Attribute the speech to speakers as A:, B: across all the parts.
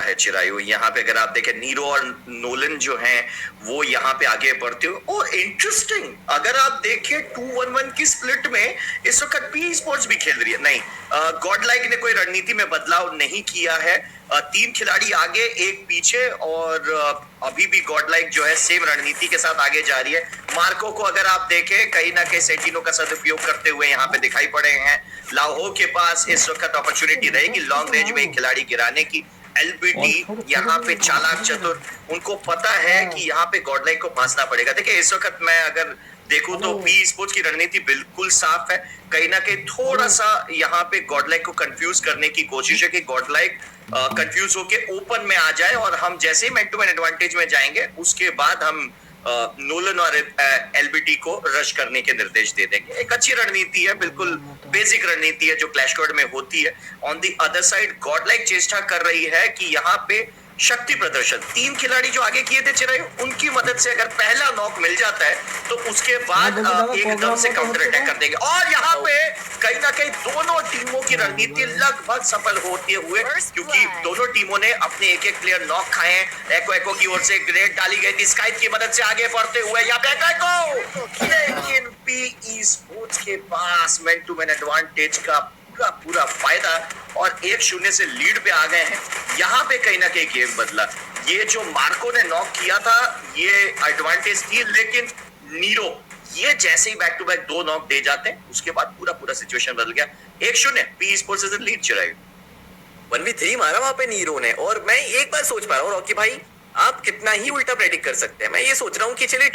A: रहा है चिरायु। यहाँ पे अगर आप देखें नीरो और नोलन जो हैं वो यहाँ पे आगे बढ़ते हुए, और इंटरेस्टिंग अगर आप देखें 2-1-1 की स्प्लिट में इस वक्त पी स्पोर्ट्स भी खेल रही है। नहीं, गॉड लाइक ने कोई रणनीति में बदलाव नहीं किया है। 3 खिलाड़ी आगे एक पीछे, और अभी भी गॉड लाइक जो है सेम रणनीति के साथ आगे जा रही है। मार्को को अगर आप देखें कहीं ना कहीं सेंटिनो का सदुपयोग करते हुए यहाँ पे दिखाई पड़े हैं। लाहो के पास इस वक्त अपॉर्चुनिटी रहेगी लॉन्ग रेंज में एक खिलाड़ी गिराने की। एलबीटी यहाँ पे चालाक चतुर, उनको पता है कि यहाँ पे गॉडलाइक को फांसना पड़ेगा। देखिए इस वक्त मैं अगर देखूं तो पी स्पोर्ट्स की रणनीति बिल्कुल साफ है। कहीं ना कहीं थोड़ा सा यहाँ पे गॉडलाइक को कंफ्यूज करने की कोशिश है कि गॉडलाइक कंफ्यूज होके ओपन में आ जाए, और हम जैसे ही मैन टू मैन एडवांटेज में जाएंगे उसके बाद हम नोलन और एलबीटी को रश करने के निर्देश दे देंगे। एक अच्छी रणनीति है, बिल्कुल बेसिक रणनीति है जो क्लैश स्क्वाड में होती है। On the other side Godlike चेष्टा कर रही है कि यहाँ पे शक्ति प्रदर्शन 3 खिलाड़ी जो आगे किए थे चिरायु, उनकी मदद से अगर पहला नॉक मिल जाता है तो उसके बाद एकदम से काउंटर अटैक कर देंगे। और यहाँ पे कहीं ना कहीं दोनों टीमों की रणनीति लगभग सफल होते हुए, क्योंकि दोनों टीमों ने अपने एक प्लेयर नॉक खाए हैं। एको की ओर से ग्रेड डाली गई थी स्काइप की मदद से आगे बढ़ते हुए यहाँ पे एको, लेकिन पी स्पोर्ट्स के पास मैन टू मैन एडवांटेज का पूरा फायदा, और 1-0 से लीड पे आ गए हैं। यहाँ पे कहीं ना कहीं गेम बदला। ये जो मार्को ने नॉक किया था ये एडवांटेज थी, लेकिन नीरो ये जैसे ही बैक टू बैक 2 नॉक दे जाते हैं उसके बाद पूरा सिचुएशन बदल गया। 1-0 P sports is lead Chirayu.
B: 1v3 मारा वहां पे नीरो ने। और मैं एक बार सोच पा रहा हूँ रॉकी भाई, आप कितना ही उल्टा प्रेडिक्ट कर सकते हैं। मैं ये सोच रहा हूँ कि चलिए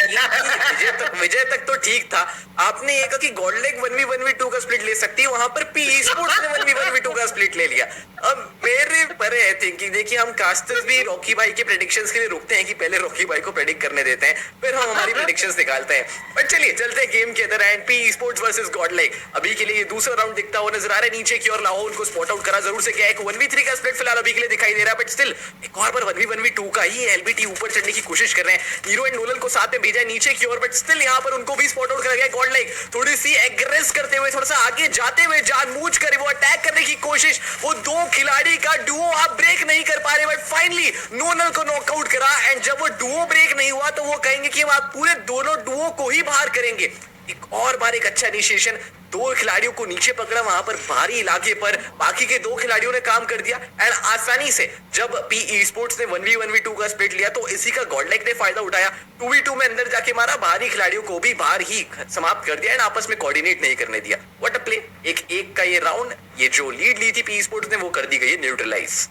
B: विजय तक तो ठीक था। आपने ये कहा कि गॉडलाइक 1v1v2 का स्प्लिट ले सकती है, वहां पर पी स्पोर्ट्स ने 1v1v2 का स्प्लिट ले लिया। अब मेरे पर है थिंकिंग, देखिए हम कास्टर्स भी रॉकी भाई के प्रेडिक्शंस के लिए रुकते हैं कि पहले रॉकी भाई को प्रेडिक्ट करने देते हैं, फिर हम हमारी प्रेडिक्शंस निकालते हैं। बट चलिए चलते हैं गेम के अंदर। And P sports versus Godlike अभी के लिए दूसरा राउंड दिखता हुआ नजर आ रहा है। नीचे की ओर लाहौर उनको स्पॉट आउट करा जरूर से गया। एक 1v3 का स्प्लिट फिलहाल अभी के लिए दिखाई दे रहा है, बट स्टिल एक और बार 1v1v2 का ही एलबीटी ऊपर चढ़ने की कोशिश कर रहे हैं। हीरो एंड नोलन को साथ में भेजा है नीचे की ओर, बट स्टिल यहां पर उनको भी स्पॉट आउट करा गया। गॉडलाइक थोड़ी सी एग्रेस करते हुए, थोड़ा सा आगे जाते हुए जानबूझकर वो अटैक करने की कोशिश, वो 2 खिलाड़ी का डुओ आप ब्रेक नहीं कर पा रहे, बट फाइनली नोलन को नॉकआउट करा। एंड जब वो डुओ ब्रेक नहीं हुआ तो वो कहेंगे कि हम आप पूरे दोनों डुओ को ही बाहर करेंगे। एक और बार एक अच्छा इनिशिएशन, 2 खिलाड़ियों को नीचे पकड़ा वहां पर भारी इलाके पर, बाकी के 2 खिलाड़ियों ने काम कर दिया। एंड आसानी से जब पी स्पोर्ट्स ने 1v1v2 का स्प्लिट लिया तो इसी का गॉडलाइक ने फायदा उठाया। 2v2 में अंदर जाके मारा, बाहरी खिलाड़ियों को भी बाहर ही समाप्त कर दिया एंड आपस में कोऑर्डिनेट नहीं करने दिया। What a play. 1-1 का ये राउंड, ये जो लीड ली थी पी स्पोर्ट्स ने वो कर दी गई है न्यूट्रलाइज।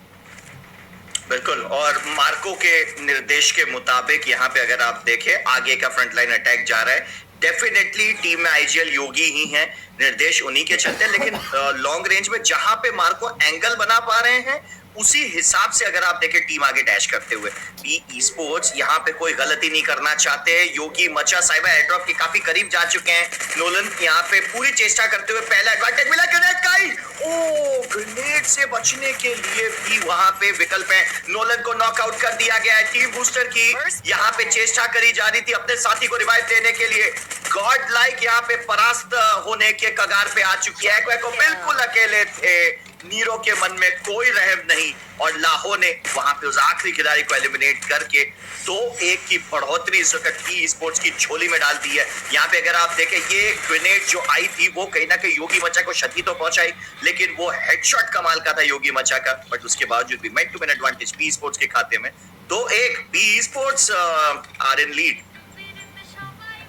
A: बिल्कुल, और मार्को के निर्देश के मुताबिक यहाँ पे अगर आप देखें आगे का फ्रंटलाइन अटैक जा रहा है। डेफिनेटली टीम में आईजीएल योगी ही हैं, निर्देश उन्हीं के चलते हैं, लेकिन लॉन्ग रेंज में जहां पे मार्को एंगल बना पा रहे हैं उसी हिसाब से अगर आप देखें टीम आगे डैश करते हुए। पी स्पोर्ट्स यहाँ पे कोई गलती नहीं करना चाहते। योगी मचा साइबर एयरड्रॉप के काफी करीब जा चुके हैं। नोलन यहाँ पे पूरी चेष्टा करते हुए पहला एडवांटेज मिला। ग्रेनेड का ही, ओ ग्रेनेड से बचने के लिए भी वहां पे विकल्प है। नोलन को नॉकआउट कर दिया गया है। टीम बूस्टर की यहाँ पे चेष्टा करी जा रही थी अपने साथी को रिवाइव देने के लिए। गॉड लाइक यहाँ पे परास्त होने के कगार पे आ चुकी है। को बिल्कुल अकेले थे, नीरो के मन में कोई रहम नहीं, और लाहो ने वहां पे उस आखिरी खिलाड़ी को एलिमिनेट करके 2-1 की बढ़ोतरी इस वक्त पी स्पोर्ट्स की झोली में डाल दी है। यहाँ पे अगर आप देखें ये ग्रेनेड जो आई थी वो कहीं ना कहीं योगी मचा को क्षति तो पहुंचाई, लेकिन वो हेडशॉट कमाल का था योगी मचा का। बट उसके बावजूद भी man to man advantage P sports के खाते में। 2-1 P sports are in lead.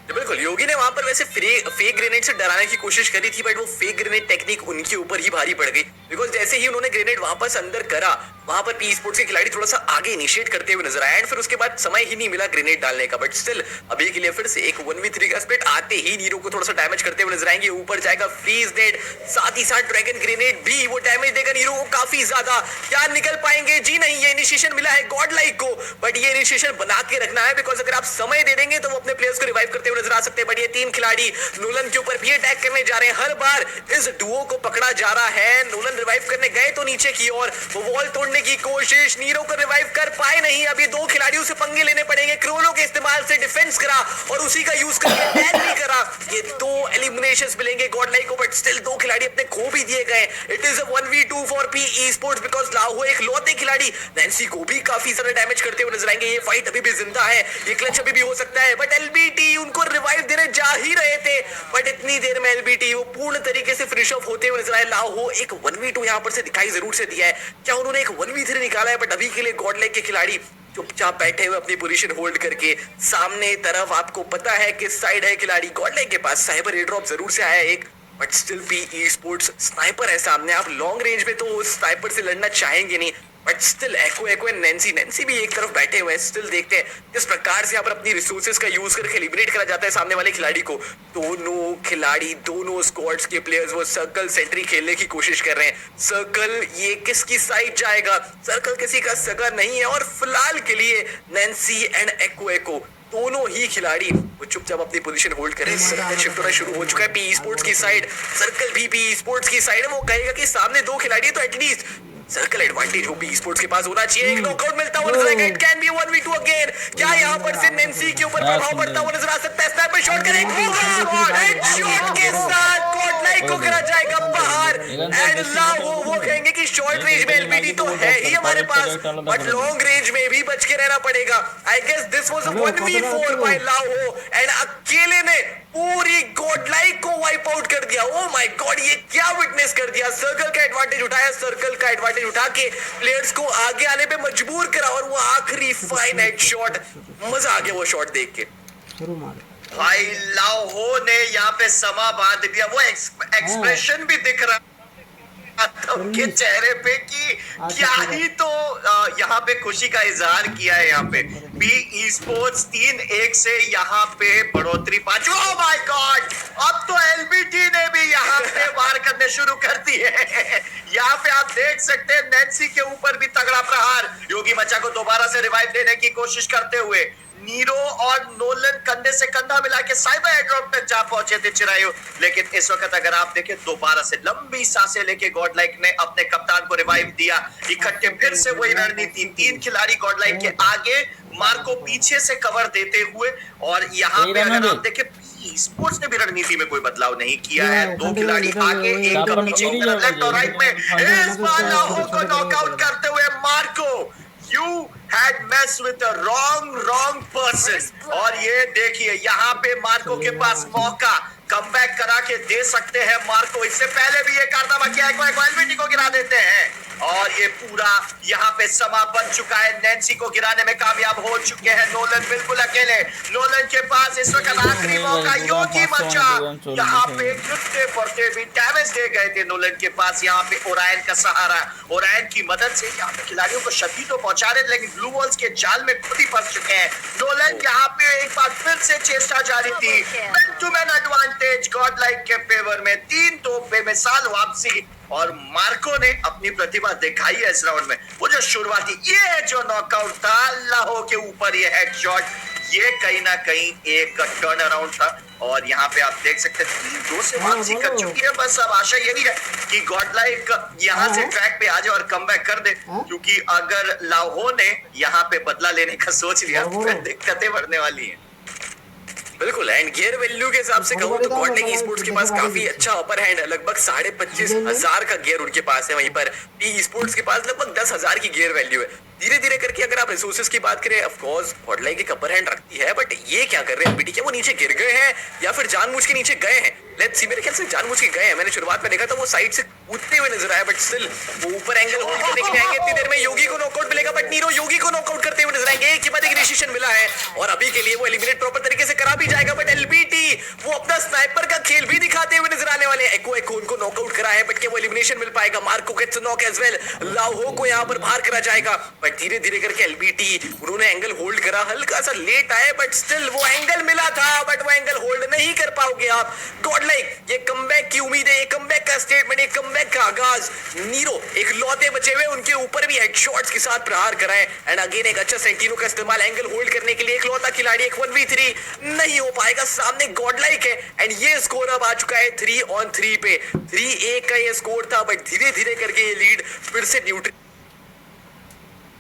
B: बिल्कुल, योगी ने वहां पर वैसे फेक ग्रेनेड से डराने की कोशिश करी थी, बट वो फेक ग्रेनेड टेक्निक उनके ऊपर ही भारी पड़ गई। बिकॉज जैसे ही उन्होंने ग्रेनेड वापस अंदर करा, वहां पर पी स्पोर्ट्स के खिलाड़ी थोड़ा सा आगे इनिशिएट करते हुए नजर आए, एंड फिर उसके बाद समय ही नहीं मिला ग्रेनेड डालने का। बट स्टिल अभी के लिए फिर से एक 1v3 का स्प्लिट आते ही नीरो को थोड़ा सा डैमेज करते हुए नजर आएंगे। ऊपर जाएगा फ्रीज नेट, साथ ही साथ ड्रैगन ग्रेनेड भी वो डैमेज देगा नीरो को काफी ज्यादा। क्या निकल पाएंगे? जी नहीं, ये इनिशिएशन मिला है गॉडलाइक को, बट ये इनिशिएशन बना के रखना है, बिकॉज अगर आप समय दे देंगे तो वो अपने प्लेयर्स को रिवाइव करते हुए नजर आ सकते हैं। बट ये 3 खिलाड़ी नोलन के ऊपर भी अटैक करने जा रहे हैं। हर बार इस डुओ को पकड़ा जा रहा है। नोलन रिवाइव करने गए तो नीचे की ओर वो वॉल तोड़ने करने की कोशिश, नीरो को रिवाइव कर पाए नहीं। अभी दो खिलाड़ियों से पंगे लेने पड़ेंगे। क्रोलो के इस्तेमाल से डिफेंस करा और उसी का यूज करके डैन भी करा। ये दो एलिमिनेशंस मिलेंगे गॉडलाइक को, बट स्टिल दो खिलाड़ी अपने खो भी दिए गए। It is a 1v2 for P E sports because लाहो एक लौते खिलाड़ी नैन्सी को भी काफी सारा डैमेज करते हुए नजर आएंगे। ये फाइट अभी भी जिंदा है, ये क्लच अभी भी हो सकता है, बट एलबीटी उनको रिवाइव देने जा ही रहे थे, बट इतनी देर में एलबीटी वो पूर्ण तरीके से फिनिश ऑफ होते हुए नजर आए। लाहो एक 1v2 यहाँ पर से दिखाई जरूर से दिया है, क्या उन्होंने एक 1v3 निकाला है, बट अभी के लिए गॉडलाइक के खिलाड़ी चुपचाप बैठे हुए अपनी पोजीशन होल्ड करके। सामने तरफ आपको पता है किस साइड है खिलाड़ी, गॉडलाइक के पास साइबर एयर ड्रॉप जरूर से आया एक, but still P E sports sniper है सामने। आप लॉन्ग रेंज में तो उस स्नाइपर से लड़ना चाहेंगे नहीं, but still echo and Nancy भी एक तरफ बैठे हुए हैं। स्टिल देखते हैं किस प्रकार से यहाँ पर अपनी रिसोर्सेज का यूज करके एलिमिनेट करा जाता है सामने वाले खिलाड़ी को। दोनों खिलाड़ी, दोनों स्क्वाड्स के प्लेयर्स वो सर्कल सेंट्री खेलने की कोशिश कर रहे हैं। सर्कल ये किसकी साइड जाएगा, सर्कल किसी का सगा नहीं है, और फिलहाल के लिए नैन्सी एंड एको दोनों ही खिलाड़ी वो चुपचाप अपनी पोजीशन होल्ड करें। सर्कल शिफ्ट होना शुरू हो चुका है पी स्पोर्ट्स की साइड, सर्कल भी पी स्पोर्ट्स की साइड है। वो कहेगा कि सामने दो खिलाड़ी तो एटलीस्ट सर्कल एडवांटेज वो पी स्पोर्ट्स के पास होना चाहिए। एक नॉकआउट मिलता हुआ नजर आएगा, it can be 1v2 again. क्या यहाँ पर से नैन्सी के ऊपर प्रभाव पड़ता हुआ नजर आ सकता है? स्नाइपर शॉट करेगा, हेडशॉट के साथ गॉडलाइक को करा जाएगा बाहर, एंड लाहो वो कहेंगे कि शॉर्ट रेंज में एलबीडी तो है ही हमारे पास, बट लॉन्ग रेंज में भी बच के रहना पड़ेगा। I guess this was a 1v4 by लाहो, एंड अकेले ने पूरी गॉडलाइक को वाइप आउट कर दिया। ओ माय गॉड, ये क्या विटनेस कर दिया। सर्कल का एडवांटेज उठाया, सर्कल का एडवांटेज उठा के प्लेयर्स को आगे आने पे मजबूर करा, और वो आखिरी फाइन हेडशॉट, मजा आ गया वो शॉट देख के।
A: भाई लाहो ने यहाँ पे समा बांध दिया। वो एक्सप्रेशन भी दिख रहा उनके चेहरे पे कि क्या ही तो यहाँ पे खुशी का इजहार किया है। यहाँ पे बी ई स्पोर्ट्स 3-1 से यहाँ पे बढ़ोतरी पा चुका। ओह माय गॉड, अब तो एलबीटी ने भी यहाँ पे वार करने शुरू कर दी है। यहाँ पे आप देख सकते हैं नैन्सी के ऊपर भी तगड़ा प्रहार, योगी मचा को दोबारा से रिवाइव देने की कोशिश करते हुए। नीरो और नोलन कंधे से कंधा मिला के साइबर एयरड्रॉप तक जा पहुंचे थे चिरायु, लेकिन इस वक्त अगर आप देखें दोबारा से लंबी सांसें लेके गॉडलाइक ने अपने कप्तान को रिवाइव दिया। इकट्ठे फिर से वही रणनीति, 3 खिलाड़ी गॉडलाइक के आगे, मार्को पीछे से कवर देते हुए, और यहाँ पे अगर आप देखें स्पोर्ट्स ने भी रणनीति में कोई बदलाव नहीं किया है। 2 खिलाड़ी आगे, एक का पीछे, लेफ्ट और राइट में। इस बार लाहो को नॉकआउट करते हुए Marco, You had messed with the wrong person। और ये देखिए यहाँ पे मार्को के पास मौका कमबैक करा के दे सकते हैं मार्को। इससे पहले भी ये कारनामा किया है, एलबीटी को गिरा देते हैं, और ये पूरा यहाँ पे समा बन चुका है। नैन्सी को गिराने में कामयाब हो चुके हैं नोलन, बिल्कुल अकेले। नोलन के पास इस वक्त आखिरी मौका, योगी मचा यहाँ पे गिरते पड़ते भी डैमेज दे गए थे नोलन के पास। यहाँ पे ओरायन का सहारा, ओरायन की मदद से यहाँ पे खिलाड़ियों को क्षति तो पहुंचा रहे, लेकिन ब्लू वॉल्स के जाल में खुद ही फंस चुके हैं। नोलन यहाँ पे एक बार फिर से चेष्टा जारी थी, man to man advantage Godlike के फेवर में, 3 तोप बेमिसाल वापसी, और मार्को ने अपनी प्रतिभा दिखाई है इस राउंड में। वो जो शुरुआती ये जो नॉकआउट था लाहो के ऊपर, ये हेडशॉट, ये कहीं ना कहीं एक टर्न अराउंड था, और यहाँ पे आप देख सकते हैं 3-2 से वापसी कर चुकी है। बस अब आशा यही है कि गॉडलाइक यहाँ से ट्रैक पे आ जाए और कमबैक कर दे, क्योंकि अगर लाहो ने यहाँ पे बदला लेने का सोच लिया तो फिर दिक्कतें बढ़ने वाली हैं।
B: बिल्कुल, एंड गियर वैल्यू के हिसाब से कहूँ तो गॉडलाइक स्पोर्ट्स के पास काफी अच्छा अपर हैंड है। लगभग 25,500 का गियर उनके पास है, वहीं पर पी स्पोर्ट्स के पास लगभग 10,000 की गियर वैल्यू है। धीरे धीरे करके अगर आप रिसोर्सेज की बात करें, ऑफ कोर्स गॉडलाइक एक अपर हैंड रखती है, बट ये क्या कर रहे हैं एलबीटी, क्या वो नीचे गिर गए हैं या फिर जानबूझ के नीचे गए हैं? लेट्स सी, मेरे ख्याल से जानबूझ के गए हैं। मैंने शुरुआत में देखा था वो साइड से कूदते हुए नजर आया, बट स्टिल वो ऊपर एंगल होल्ड करने के लिए आएंगे। इतनी देर में योगी को नॉकआउट मिलेगा, बट नीरो योगी को नॉकआउट करते हुए नजर आएंगे। एक के बाद एक डिसीजन मिला है, और अभी के लिए वो एलिमिनेट प्रॉपर तरीके से करा भी जाएगा, बट एलबीटी वो अपना स्नाइपर का खेल भी दिखाते हुए नजर आने वाले हैं। एको उनको नॉकआउट करा है, बट क्या वो एलिमिनेशन मिल पाएगा? Marco gets knock as well, लाहो को यहाँ पर बाहर करा जाएगा, बट धीरे धीरे करके एलबीटी उन्होंने एंगल होल्ड करा। हल्का सा लेट आए, बट स्टिल वो एंगल मिला था, बट वो एंगल होल्ड नहीं कर पाओगे आप। गॉडलाइक ये कमबैक की उम्मीद है, ये कमबैक का स्टेटमेंट, ये कमबैक का आगाज। नीरो एक लौते बचे हुए, उनके ऊपर भी हेडशॉट्स के साथ प्रहार कराए, एंड अगेन एक अच्छा सेंटिनो का इस्तेमाल एंगल होल्ड करने के लिए। एक लौता खिलाड़ी, एक 1v3 नहीं हो पाएगा, सामने गॉडलाइक है, एंड ये स्कोर अब आ चुका है 3-on-3 पे। 3-1 का ये स्कोर था, बट धीरे धीरे करके ये लीड फिर से न्यूट्रल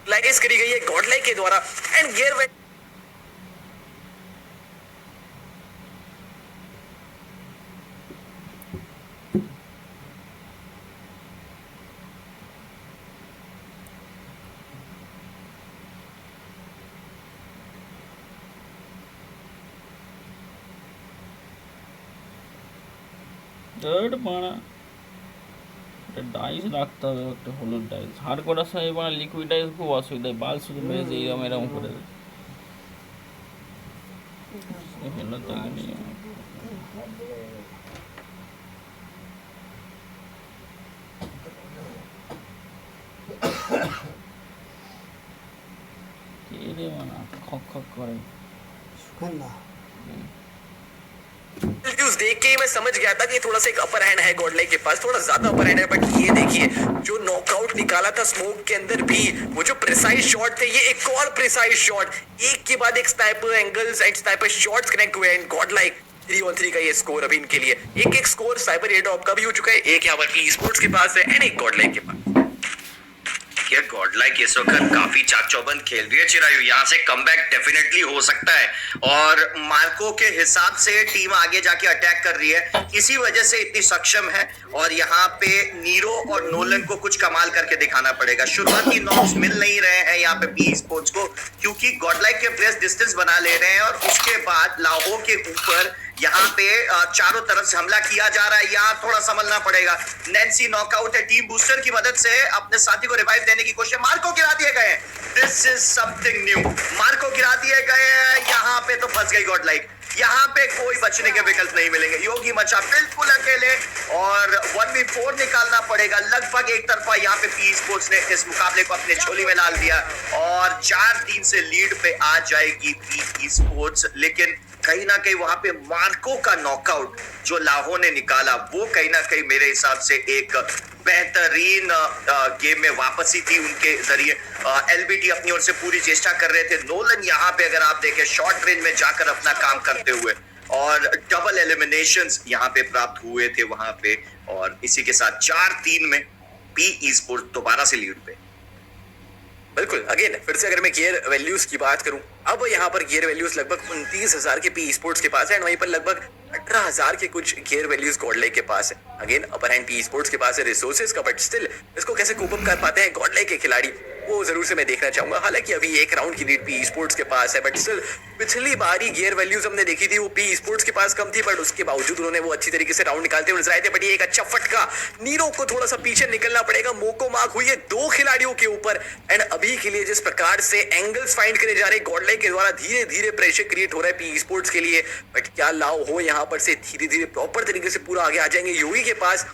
B: यूटिलाइज करी गई है गॉडलाइक के द्वारा एंड गियर
C: মানা ডাইস রাখতে হবে, একটা হলুদ ডাইস। হার্ড করার সময় মানে লিকুইড ডাইস খুব অসুবিধা, বাল শুধু মেরেছে এরম এরম করে মানা খক খক করে।
B: देख के ही मैं समझ गया था कि थोड़ा सा एक अपर हैंड है गॉडलाइक के पास, थोड़ा ज्यादा अपर हैंड है। बट ये देखिए जो नॉकआउट निकाला था स्मोक के अंदर भी, वो जो प्रिसाइज शॉट थे, ये एक और प्रिसाइज शॉट, एक के बाद एक sniper angles and sniper shots connect हुए एंड गॉडलाइक 3-on-3 का ये स्कोर अभी इनके लिए। एक स्कोर स्नाइपर एयर ड्रॉप का भी हो चुका है, एक यहाँ पर ई-स्पोर्ट्स के पास है एंड एक गॉडलाइक के पास।
A: ये गॉडलाइक इस वक्त काफी चाक चौबंद खेल रही है चिरायु, यहाँ से कमबैक डेफिनेटली हो सकता है और मार्को के हिसाब से टीम आगे जाके अटैक कर रही है, इसी वजह से इतनी सक्षम है और यहाँ पे नीरो और नोलन को कुछ कमाल करके दिखाना पड़ेगा। शुरुआती नॉक्स मिल नहीं रहे हैं यहाँ पे पी स्पोर्ट्स को, क्योंकि गॉडलाइक के प्लेयर्स डिस्टेंस बना ले रहे हैं और उसके बाद लाहो के ऊपर यहाँ पे चारों तरफ से हमला किया जा रहा है, यहाँ थोड़ा संभलना पड़ेगा। नैन्सी नॉकआउट है, टीम बूस्टर की मदद से अपने साथी को रिवाइव देने की कोशिश। मार्को गिरा दिए गए, this is something new. Marco गिरा दिए गए, यहाँ पे तो फंस गई गॉडलाइक, यहाँ पे कोई बचने के विकल्प नहीं मिलेंगे। योगी मचा बिल्कुल अकेले और 1v4 निकालना पड़ेगा लगभग एक तरफा। यहाँ पे पी स्पोर्ट्स ने इस मुकाबले को अपने झोली में डाल दिया और 4-3 से लीड पे आ जाएगी पी स्पोर्ट्स। लेकिन कहीं ना कहीं वहां पे मार्को का नॉकआउट जो लाहो ने निकाला, वो कहीं ना कहीं मेरे हिसाब से एक बेहतरीन गेम में वापसी थी उनके जरिए। एलबीटी अपनी ओर से पूरी चेष्टा कर रहे थे। नोलन यहाँ पे अगर आप देखें शॉर्ट रेंज में जाकर अपना काम करते हुए और डबल एलिमिनेशंस यहाँ पे प्राप्त हुए थे वहां पे, और इसी के साथ 4-3 में पी स्पोर्ट्स दोबारा से लीड पे।
B: बिल्कुल, अगेन फिर से अगर मैं गियर वैल्यूज की बात करूं, अब यहाँ पर गियर वैल्यूज लगभग 29,000 के पी स्पोर्ट्स के पास है, वहीं पर लगभग 18,000 के कुछ गियर वैल्यूज गॉडलाइक के पास है। Again upper hand P sports के पास है रिसोर्सेज का, बट स्टिल इसको कैसे कोप अप कर पाते हैं गॉडलाइक के खिलाड़ी, वो जरूर से मैं देखना चाहूंगा। हालांकि अभी एक राउंड की लीड पी स्पोर्ट्स के पास है, बट स्टिल पिछली बारी गियर वैल्यूज हमने देखी थी वो पी स्पोर्ट्स के पास कम थी, बट उसके बावजूद उन्होंने वो अच्छी तरीके से राउंड निकालते हुए नजर आए थे। बट ये एक अच्छा फटका, नीरो को थोड़ा सा पीछे निकलना पड़ेगा। मोको मार्क हुई है 2 खिलाड़ियों के ऊपर एंड अभी के लिए जिस प्रकार से एंगल्स फाइंड करे जा रहे गॉडलाइक के द्वारा, धीरे धीरे प्रेशर क्रिएट हो रहा है पी स्पोर्ट्स के लिए। बट क्या लाओ हो यहाँ पर से धीरे धीरे प्रॉपर तरीके से पूरा आगे आ जाएंगे योगी के पास,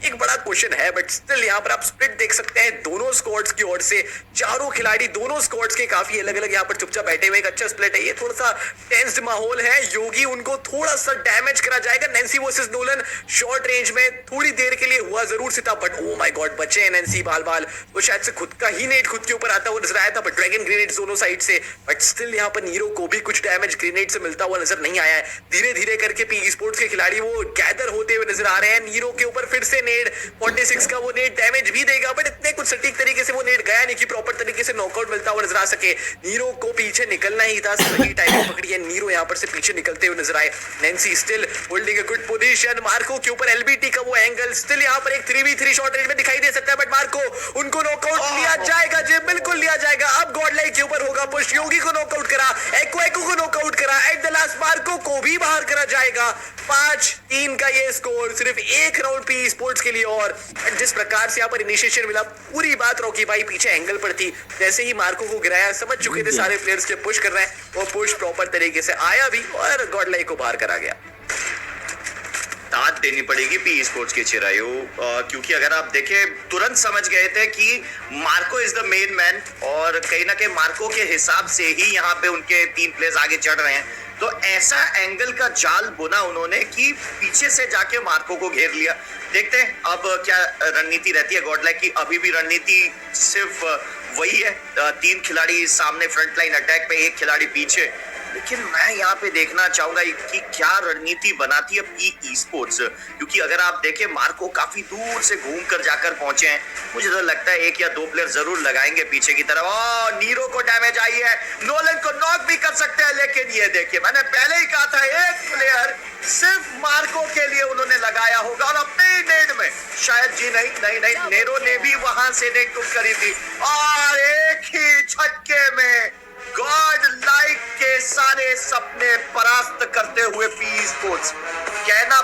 B: एक बड़ा क्वेश्चन है। बट स्टिल यहाँ पर आप स्प्लिट देख सकते हैं दोनों स्क्वाड्स की ओर से, चारों खिलाड़ी दोनों स्क्वाड्स के काफी अलग अलग यहाँ पर चुपचाप बैठे हुए, एक अच्छा स्प्लिट है। ये थोड़ा सा टेंस्ड माहौल है, योगी उनको थोड़ा सा डैमेज करा जाएगा। Nancy versus Nolan short range में थोड़ी देर के लिए हुआ जरूर से था, बट ओ माय गॉड बचे हैं नैन्सी बाल बाल, वो शायद से खुद का ही नेट खुद के ऊपर आता हुआ नजर आया था, बट ड्रैगन ग्रेनेड दोनों साइड से। बट स्टिल यहाँ पर नीरो को भी कुछ डैमेज ग्रेनेड से मिलता हुआ नजर नहीं आया है। धीरे धीरे करके पी स्पोर्ट्स के खिलाड़ी वो गैदर होते हुए नजर आ रहे हैं। नीरो के ऊपर फिर से नेट 46 का वो नेट डैमेज भी देगा, बट इतने कुछ सटीक तरीके से वो नेट गया नहीं कि प्रॉपर तरीके से नॉकआउट मिलता हुआ नजर आ सके। नीरो को पीछे निकलना ही था, सही टाइमिंग पकड़ी है, नीरो यहाँ पर से पीछे निकलते हुए नजर आए। Nancy still holding a good position, Marco के ऊपर एलबीटी का वो एंगल स्टिल यहाँ पर एक 3v3 शॉट रेंज में दिखाई दे सकता है, बट मार्को उनको नॉकआउट लिया जाएगा जी, बिल्कुल लिया जाएगा। अब गॉडलाइक के ऊपर होगा पुश, योगी को नॉकआउट करा, एको को नॉकआउट करा, एट द लास्ट मार्को को भी बाहर करा जाएगा। 5-3 का ये स्कोर सिर्फ एक राउंड पी स्पोर्ट्स के लिए। और जिस प्रकार से यहाँ पर इनिशिएशन मिला, पूरी बात रॉकी भाई पीछे एंगल पर थी, जैसे ही मार्को को गिराया समझ चुके थे सारे प्लेयर्स के पुश कर रहे हैं, वो पुश प्रॉपर तरीके से आया भी और गॉडलाइक को बाहर करा गया।
A: दाद देनी पड़ेगी पी स्पोर्ट्स के चिरायु, क्योंकि अगर आप देखें तुरंत समझ गए थे कि Marco is the main man और कहीं ना कहीं मार्को के हिसाब से ही यहाँ पे उनके 3 प्लेयर्स आगे चढ़ रहे हैं। तो ऐसा एंगल का जाल बुना उन्होंने कि पीछे से जाके मार्को को घेर लिया। देखते हैं अब क्या रणनीति रहती है गॉडलाइक की। अभी भी रणनीति सिर्फ वही है, 3 खिलाड़ी सामने फ्रंट लाइन अटैक पे, 1 खिलाड़ी पीछे। लेकिन मैं यहाँ पे देखना चाहूंगा कि क्या रणनीति बनाती है पीक स्पोर्ट्स, क्योंकि अगर आप देखें मार्को काफी दूर से घूम कर जाकर पहुंचे हैं। मुझे तो लगता है 1 या 2 प्लेयर जरूर लगाएंगे पीछे की तरफ। नीरो को डैमेज आई है, नोलन को नॉक भी कर सकते हैं, लेकिन ये देखिए मैंने पहले ही कहा था एक प्लेयर सिर्फ मार्को के लिए उन्होंने लगाया होगा और अपने ही नेट में शायद जी नहीं नेरो ने भी वहां से नेट कुक करी थी और एक ही झटके में गॉड लाइक के सारे सपने परास्त करते हुए पी स्पोर्ट्स कहना